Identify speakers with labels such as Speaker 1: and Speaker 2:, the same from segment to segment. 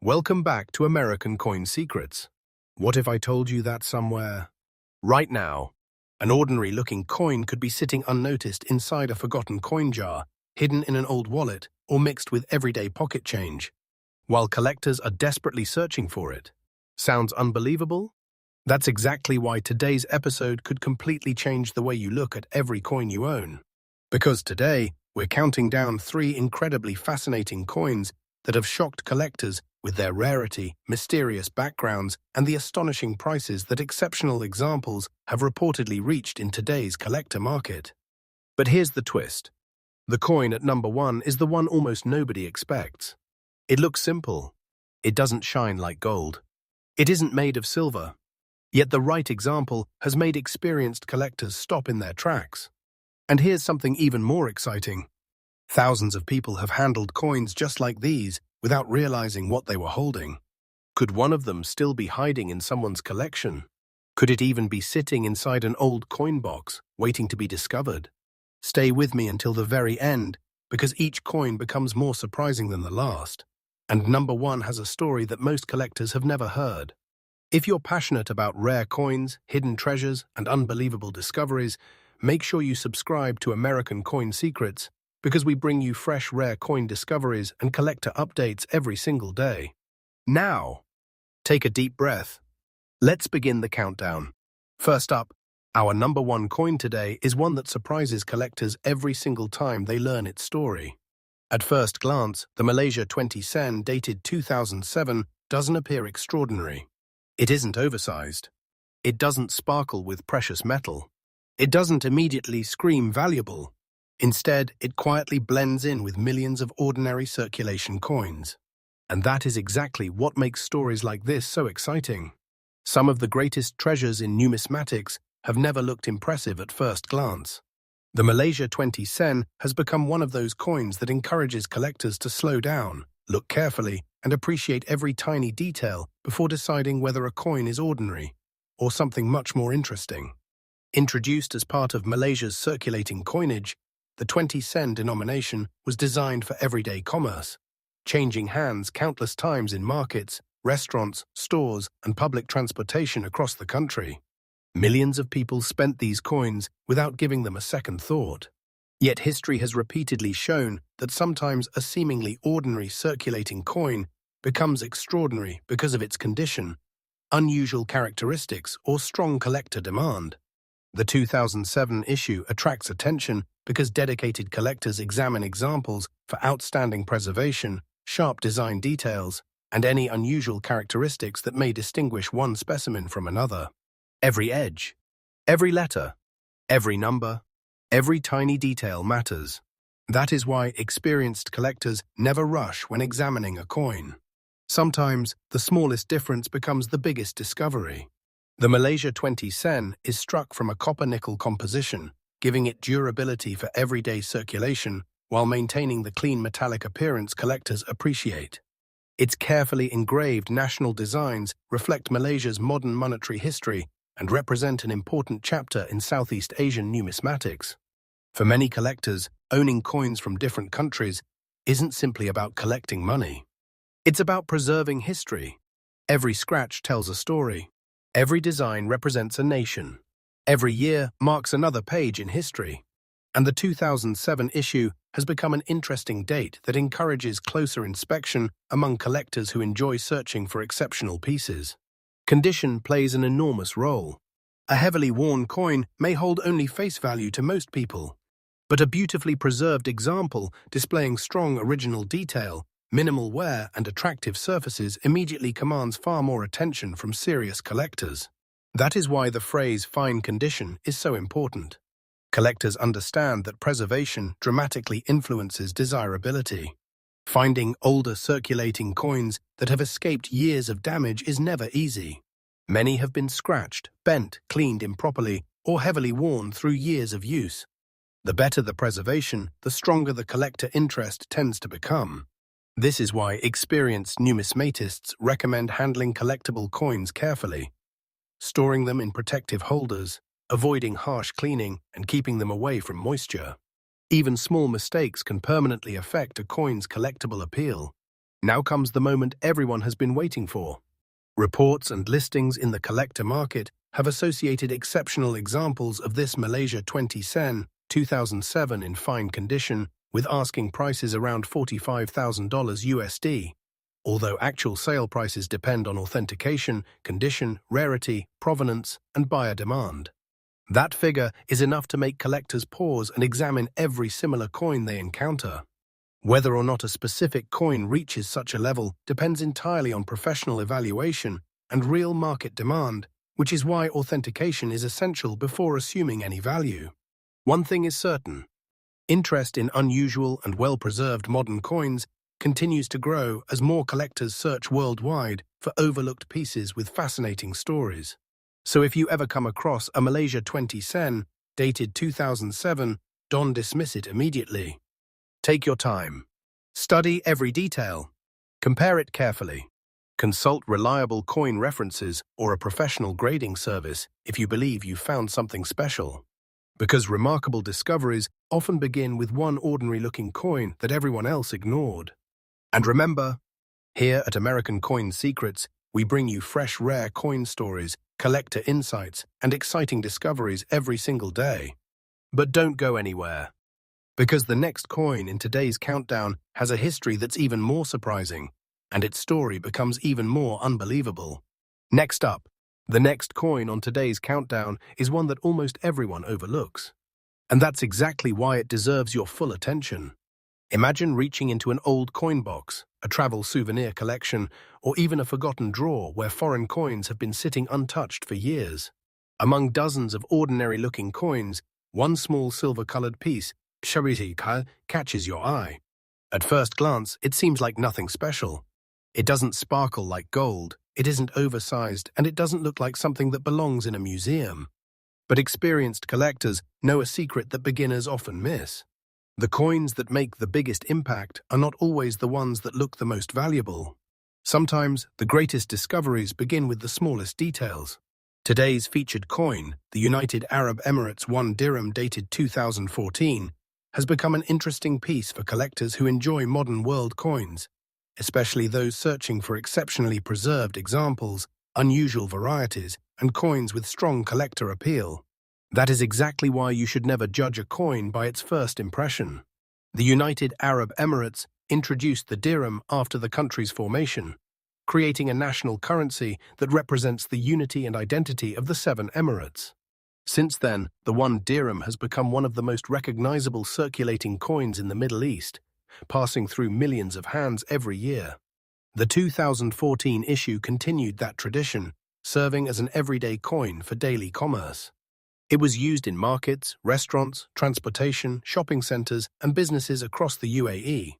Speaker 1: Welcome back to American Coin Secrets. What if I told you that somewhere, right now, an ordinary-looking coin could be sitting unnoticed inside a forgotten coin jar, hidden in an old wallet, or mixed with everyday pocket change, while collectors are desperately searching for it? Sounds unbelievable? That's exactly why today's episode could completely change the way you look at every coin you own. Because today, we're counting down 3 incredibly fascinating coins that have shocked collectors with their rarity, mysterious backgrounds, and the astonishing prices that exceptional examples have reportedly reached in today's collector market. But here's the twist. The coin at number 1 is the one almost nobody expects. It looks simple. It doesn't shine like gold. It isn't made of silver. Yet the right example has made experienced collectors stop in their tracks. And here's something even more exciting. Thousands of people have handled coins just like these without realizing what they were holding. Could one of them still be hiding in someone's collection? Could it even be sitting inside an old coin box, waiting to be discovered? Stay with me until the very end, because each coin becomes more surprising than the last. And number 1 has a story that most collectors have never heard. If you're passionate about rare coins, hidden treasures, and unbelievable discoveries, make sure you subscribe to American Coin Secrets, because we bring you fresh rare coin discoveries and collector updates every single day. Now, take a deep breath. Let's begin the countdown. First up, our number 1 coin today is one that surprises collectors every single time they learn its story. At first glance, the Malaysia 20 sen dated 2007 doesn't appear extraordinary. It isn't oversized. It doesn't sparkle with precious metal. It doesn't immediately scream valuable. Instead, it quietly blends in with millions of ordinary circulation coins. And that is exactly what makes stories like this so exciting. Some of the greatest treasures in numismatics have never looked impressive at first glance. The Malaysia 20 sen has become one of those coins that encourages collectors to slow down, look carefully, and appreciate every tiny detail before deciding whether a coin is ordinary or something much more interesting. Introduced as part of Malaysia's circulating coinage, the 20 sen denomination was designed for everyday commerce, changing hands countless times in markets, restaurants, stores, and public transportation across the country. Millions of people spent these coins without giving them a second thought. Yet history has repeatedly shown that sometimes a seemingly ordinary circulating coin becomes extraordinary because of its condition, unusual characteristics, or strong collector demand. The 2007 issue attracts attention because dedicated collectors examine examples for outstanding preservation, sharp design details, and any unusual characteristics that may distinguish one specimen from another. Every edge, every letter, every number, every tiny detail matters. That is why experienced collectors never rush when examining a coin. Sometimes, the smallest difference becomes the biggest discovery. The Malaysia 20 sen is struck from a copper-nickel composition, giving it durability for everyday circulation while maintaining the clean metallic appearance collectors appreciate. Its carefully engraved national designs reflect Malaysia's modern monetary history and represent an important chapter in Southeast Asian numismatics. For many collectors, owning coins from different countries isn't simply about collecting money. It's about preserving history. Every scratch tells a story. Every design represents a nation. Every year marks another page in history. And the 2007 issue has become an interesting date that encourages closer inspection among collectors who enjoy searching for exceptional pieces. Condition plays an enormous role. A heavily worn coin may hold only face value to most people, but a beautifully preserved example displaying strong original detail, minimal wear, and attractive surfaces immediately commands far more attention from serious collectors. That is why the phrase "fine condition" is so important. Collectors understand that preservation dramatically influences desirability. Finding older circulating coins that have escaped years of damage is never easy. Many have been scratched, bent, cleaned improperly, or heavily worn through years of use. The better the preservation, the stronger the collector interest tends to become. This is why experienced numismatists recommend handling collectible coins carefully, storing them in protective holders, avoiding harsh cleaning, and keeping them away from moisture. Even small mistakes can permanently affect a coin's collectible appeal. Now comes the moment everyone has been waiting for. Reports and listings in the collector market have associated exceptional examples of this Malaysia 20 Sen 2007 in fine condition with asking prices around $45,000 USD. Although actual sale prices depend on authentication, condition, rarity, provenance, and buyer demand. That figure is enough to make collectors pause and examine every similar coin they encounter. Whether or not a specific coin reaches such a level depends entirely on professional evaluation and real market demand, which is why authentication is essential before assuming any value. One thing is certain: interest in unusual and well-preserved modern coins continues to grow as more collectors search worldwide for overlooked pieces with fascinating stories. So if you ever come across a Malaysia 20 Sen, dated 2007, don't dismiss it immediately. Take your time. Study every detail. Compare it carefully. Consult reliable coin references or a professional grading service if you believe you've found something special. Because remarkable discoveries often begin with one ordinary-looking coin that everyone else ignored. And remember, here at American Coin Secrets, we bring you fresh, rare coin stories, collector insights, and exciting discoveries every single day. But don't go anywhere, because the next coin in today's countdown has a history that's even more surprising, and its story becomes even more unbelievable. Next up, the next coin on today's countdown is one that almost everyone overlooks. And that's exactly why it deserves your full attention. Imagine reaching into an old coin box, a travel souvenir collection, or even a forgotten drawer where foreign coins have been sitting untouched for years. Among dozens of ordinary-looking coins, one small silver-colored piece, catches your eye. At first glance, it seems like nothing special. It doesn't sparkle like gold, it isn't oversized, and it doesn't look like something that belongs in a museum. But experienced collectors know a secret that beginners often miss. The coins that make the biggest impact are not always the ones that look the most valuable. Sometimes, the greatest discoveries begin with the smallest details. Today's featured coin, the United Arab Emirates 1 dirham dated 2014, has become an interesting piece for collectors who enjoy modern world coins, especially those searching for exceptionally preserved examples, unusual varieties, and coins with strong collector appeal. That is exactly why you should never judge a coin by its first impression. The United Arab Emirates introduced the dirham after the country's formation, creating a national currency that represents the unity and identity of the 7 emirates. Since then, the 1 dirham has become one of the most recognizable circulating coins in the Middle East, passing through millions of hands every year. The 2014 issue continued that tradition, serving as an everyday coin for daily commerce. It was used in markets, restaurants, transportation, shopping centers, and businesses across the UAE.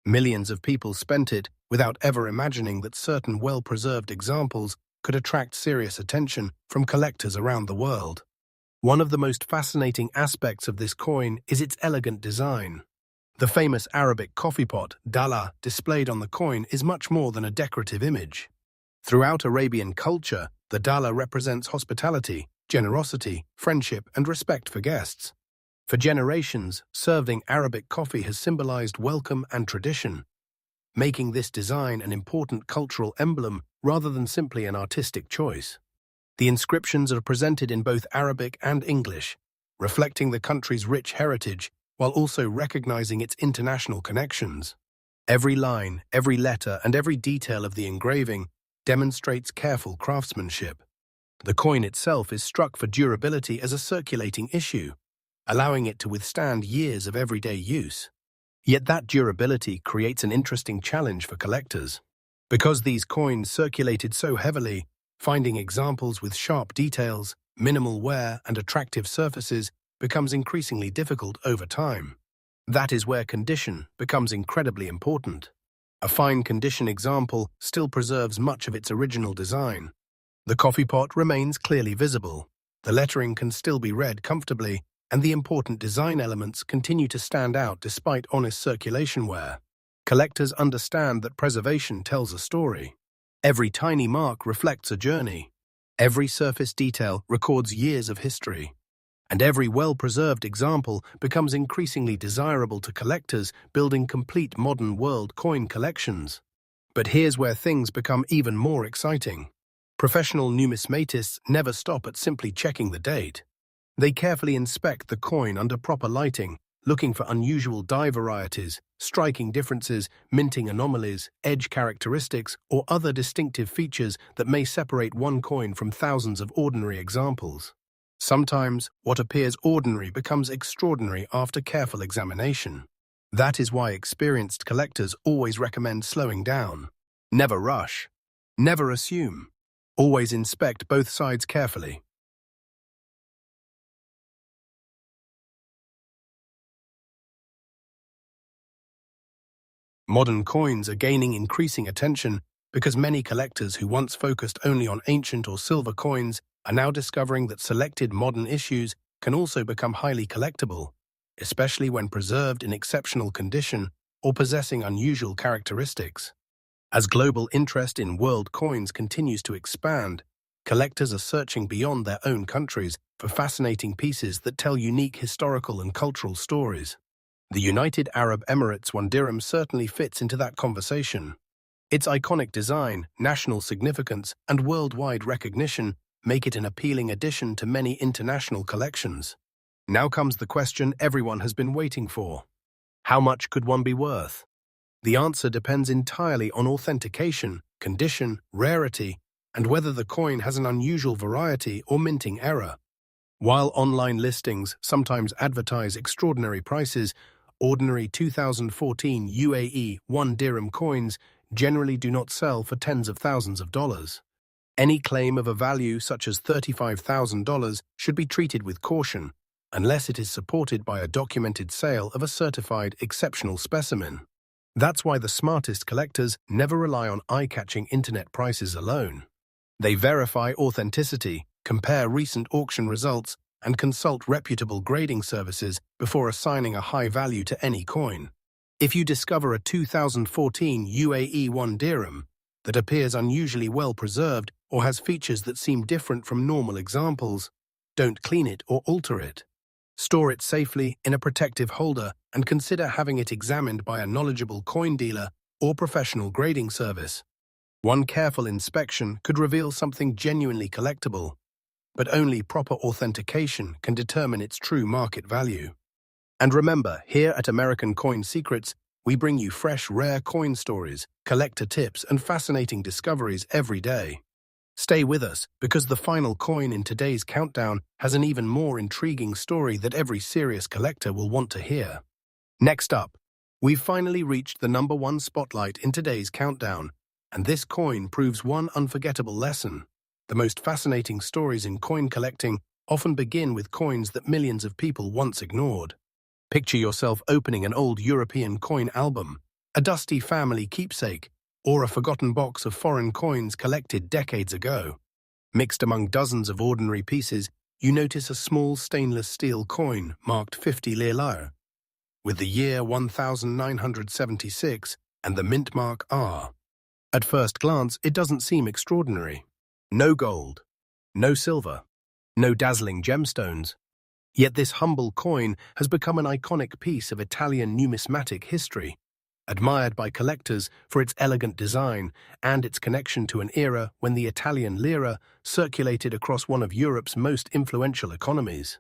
Speaker 1: Millions of people spent it without ever imagining that certain well-preserved examples could attract serious attention from collectors around the world. One of the most fascinating aspects of this coin is its elegant design. The famous Arabic coffee pot, dala, displayed on the coin is much more than a decorative image. Throughout Arabian culture, the dala represents hospitality, generosity, friendship, and respect for guests. For generations, serving Arabic coffee has symbolized welcome and tradition, making this design an important cultural emblem rather than simply an artistic choice. The inscriptions are presented in both Arabic and English, reflecting the country's rich heritage while also recognizing its international connections. Every line, every letter, and every detail of the engraving demonstrates careful craftsmanship. The coin itself is struck for durability as a circulating issue, allowing it to withstand years of everyday use. Yet that durability creates an interesting challenge for collectors. Because these coins circulated so heavily, finding examples with sharp details, minimal wear, and attractive surfaces becomes increasingly difficult over time. That is where condition becomes incredibly important. A fine condition example still preserves much of its original design. The coffee pot remains clearly visible, the lettering can still be read comfortably, and the important design elements continue to stand out despite honest circulation wear. Collectors understand that preservation tells a story. Every tiny mark reflects a journey. Every surface detail records years of history. And every well-preserved example becomes increasingly desirable to collectors building complete modern world coin collections. But here's where things become even more exciting. Professional numismatists never stop at simply checking the date. They carefully inspect the coin under proper lighting, looking for unusual die varieties, striking differences, minting anomalies, edge characteristics, or other distinctive features that may separate one coin from thousands of ordinary examples. Sometimes, what appears ordinary becomes extraordinary after careful examination. That is why experienced collectors always recommend slowing down. Never rush. Never assume. Always inspect both sides carefully. Modern coins are gaining increasing attention because many collectors who once focused only on ancient or silver coins are now discovering that selected modern issues can also become highly collectible, especially when preserved in exceptional condition or possessing unusual characteristics. As global interest in world coins continues to expand, collectors are searching beyond their own countries for fascinating pieces that tell unique historical and cultural stories. The United Arab Emirates 1 dirham certainly fits into that conversation. Its iconic design, national significance, and worldwide recognition make it an appealing addition to many international collections. Now comes the question everyone has been waiting for. How much could one be worth? The answer depends entirely on authentication, condition, rarity, and whether the coin has an unusual variety or minting error. While online listings sometimes advertise extraordinary prices, ordinary 2014 UAE 1 dirham coins generally do not sell for tens of thousands of dollars. Any claim of a value such as $35,000 should be treated with caution, unless it is supported by a documented sale of a certified exceptional specimen. That's why the smartest collectors never rely on eye-catching internet prices alone. They verify authenticity, compare recent auction results, and consult reputable grading services before assigning a high value to any coin. If you discover a 2014 UAE 1 dirham that appears unusually well preserved or has features that seem different from normal examples, don't clean it or alter it. Store it safely in a protective holder and consider having it examined by a knowledgeable coin dealer or professional grading service. One careful inspection could reveal something genuinely collectible, but only proper authentication can determine its true market value. And remember, here at American Coin Secrets, we bring you fresh, rare coin stories, collector tips, and fascinating discoveries every day. Stay with us, because the final coin in today's countdown has an even more intriguing story that every serious collector will want to hear. Next up, we've finally reached the #1 spotlight in today's countdown, and this coin proves one unforgettable lesson. The most fascinating stories in coin collecting often begin with coins that millions of people once ignored. Picture yourself opening an old European coin album, a dusty family keepsake, or a forgotten box of foreign coins collected decades ago. Mixed among dozens of ordinary pieces, you notice a small stainless steel coin marked 50 lira, with the year 1976 and the mint mark R. At first glance, it doesn't seem extraordinary. No gold, no silver, no dazzling gemstones. Yet this humble coin has become an iconic piece of Italian numismatic history, admired by collectors for its elegant design and its connection to an era when the Italian lira circulated across one of Europe's most influential economies.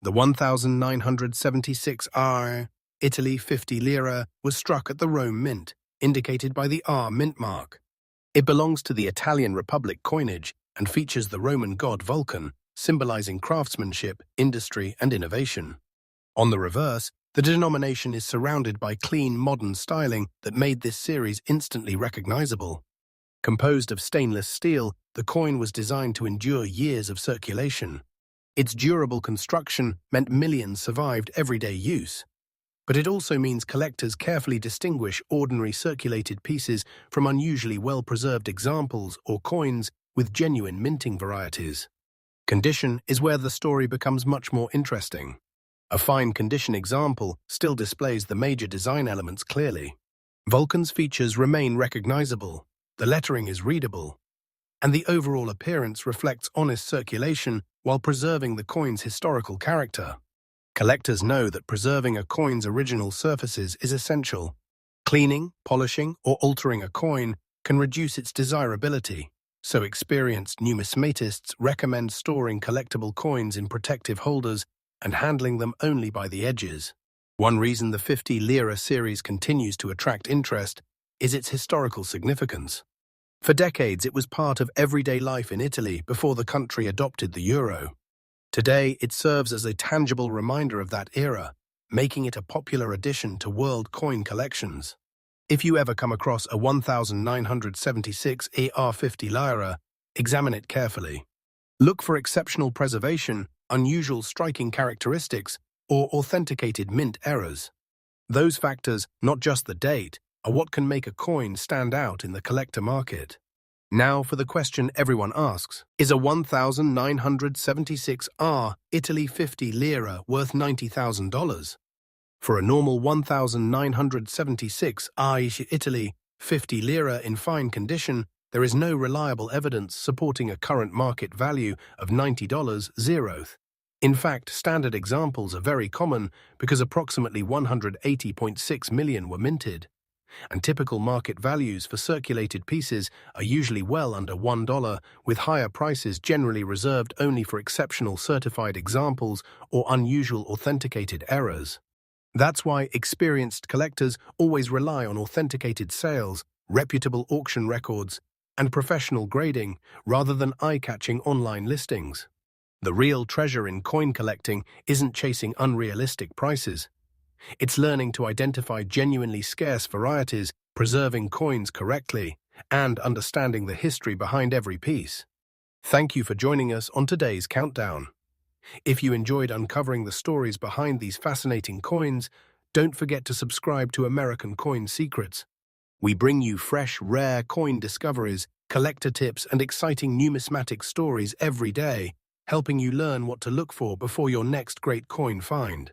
Speaker 1: The 1976 R. Italy 50 lira was struck at the Rome Mint, indicated by the R mint mark. It belongs to the Italian Republic coinage and features the Roman god Vulcan, symbolizing craftsmanship, industry, and innovation. On the reverse, the denomination is surrounded by clean, modern styling that made this series instantly recognizable. Composed of stainless steel, the coin was designed to endure years of circulation. Its durable construction meant millions survived everyday use. But it also means collectors carefully distinguish ordinary circulated pieces from unusually well-preserved examples or coins with genuine minting varieties. Condition is where the story becomes much more interesting. A fine condition example still displays the major design elements clearly. Vulcan's features remain recognizable, the lettering is readable, and the overall appearance reflects honest circulation while preserving the coin's historical character. Collectors know that preserving a coin's original surfaces is essential. Cleaning, polishing, or altering a coin can reduce its desirability, so experienced numismatists recommend storing collectible coins in protective holders and handling them only by the edges. One reason the 50 lira series continues to attract interest is its historical significance. For decades, it was part of everyday life in Italy before the country adopted the euro. Today, it serves as a tangible reminder of that era, making it a popular addition to world coin collections. If you ever come across a 1976 AR50 lira, examine it carefully. Look for exceptional preservation, unusual striking characteristics, or authenticated mint errors. Those factors, not just the date, are what can make a coin stand out in the collector market. Now for the question everyone asks, is a 1976 Italy 50 lira worth $90,000? For a normal 1976 Italy 50 lira in fine condition, there is no reliable evidence supporting a current market value of $90. In fact, standard examples are very common because approximately 180.6 million were minted, and typical market values for circulated pieces are usually well under $1, with higher prices generally reserved only for exceptional certified examples or unusual authenticated errors. That's why experienced collectors always rely on authenticated sales, reputable auction records, and professional grading rather than eye-catching online listings. The real treasure in coin collecting isn't chasing unrealistic prices. It's learning to identify genuinely scarce varieties, preserving coins correctly, and understanding the history behind every piece. Thank you for joining us on today's countdown. If you enjoyed uncovering the stories behind these fascinating coins, don't forget to subscribe to American Coin Secrets. We bring you fresh, rare coin discoveries, collector tips, and exciting numismatic stories every day, helping you learn what to look for before your next great coin find.